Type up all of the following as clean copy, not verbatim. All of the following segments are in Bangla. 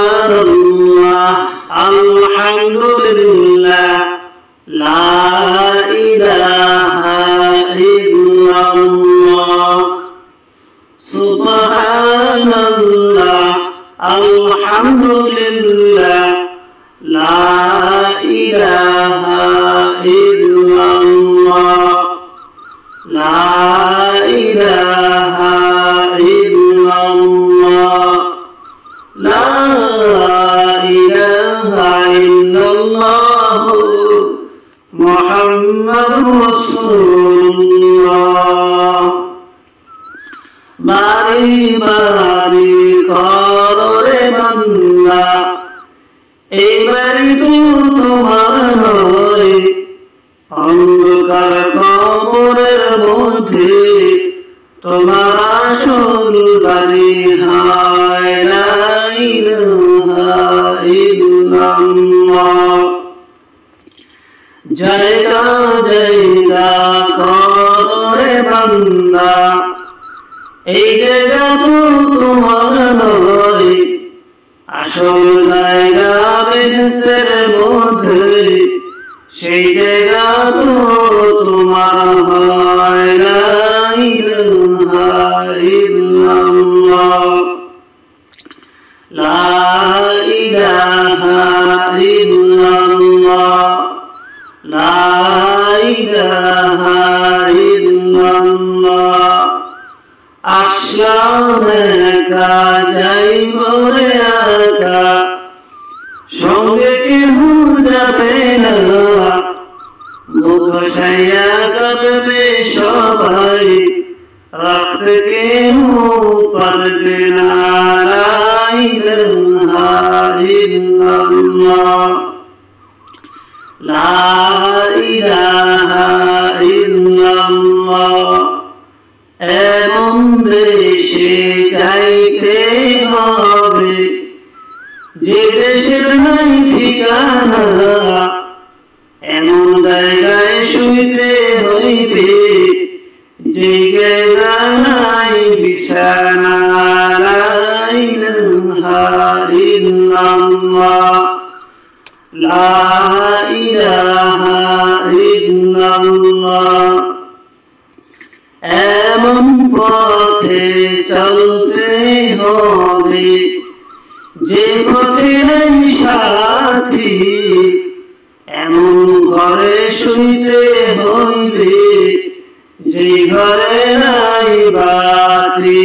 সুবহানাল্লাহ আলহামদুলিল্লাহ লা ইলাহা ইল্লাল্লাহ সুবহানাল্লাহ আলহামদুলিল্লাহ লা ইলাহা ইল্লাল্লাহ লা ইলাহা ইল্লাল্লাহ লা ইলাহা ইল্লাল্লাহ মুহাম্মাদুর রাসূলুল্লাহ বারি বারি কররে বান্দা এই বাড়ি তো তোমার নয় অন্ধকার কবরের মধ্যে তোমার আসল বাড়ি হায় লা ইলাহা ইল্লাল্লাহ জায়গা জায়গা করে বান্দা এই জায়গা তো তোমার নয় আসল জায়গা বেহেশতের মধ্যে সেই জায়গা তো তোমার হয় লা ইলাহা ইল্লাল্লাহ লা ইলাহা ইল্লাল্লাহ লা ইলাহা ইল্লাল্লাহ আসলাম একা যাইব রে একা সঙ্গে কেহ যাবে না বসাইয়া কাঁদবে সবাই রাখতে কেহ পারবে না লা ইলাহা ইল্লাল্লাহ লা ইলাহা ইল্লাল্লাহ এমন দেশে যাইতে হবে যে দেশের নাই ঠিকানা এমন জায়গায় শুইতে হইবে যে জায়গায় নাই বিছানা লা ইলাহা ইল্লাল্লাহ লা ইলাহা ইল্লাল্লাহ এমন পথে চলতে হবে যে পথে নাই সাথী এমন ঘরে শুইতে হইবে যে ঘরে নাই বাতি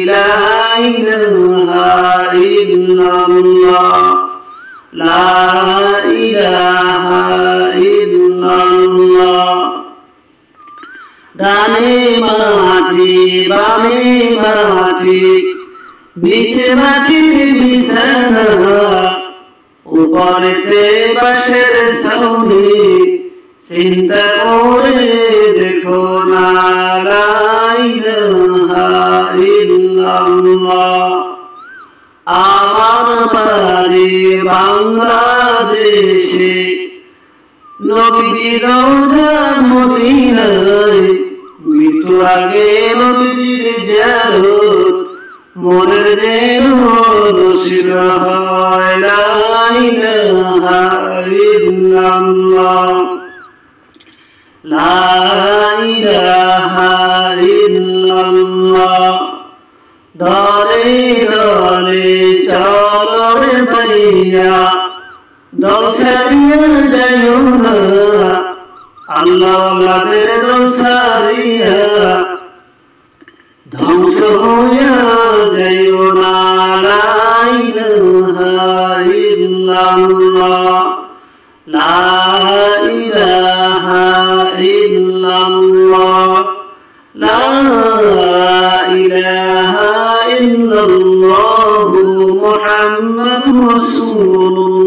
লা ইলাহা ইল্লাল্লাহ লা ইলাহা ইল্লাল্লাহ ডানে মাটি বামে মাটি নিচে মাটির বিছানা উপরেতে বাঁশের ছাউনি চিন্তা করে দেখো না লা ইলাহা ইল্লাল্লাহ আমার বাড়ি বাংলাদেশে নবীজির রওজা মদিনায় মৃত্যুর আগে নবীজির জিয়ারত মনের যেন নসিব হয় লা ইলাহা ইল্লাল্লাহ লা ইলাহা ইল্লাল্লাহ দলে দলে চলো রে ভাইয়া দল ছাড়িয়া যাইও না আল্লাহদের দল ছাড়িয়া ধ্বংস হইয়া যাইও না লা ইলাহা ইল্লাল্লাহ লা ইলাহা ইল্লাল্লাহ লা ইলাহা ইল্লাল্লাহু মুহাম্মাদুর রাসূলুল্লাহ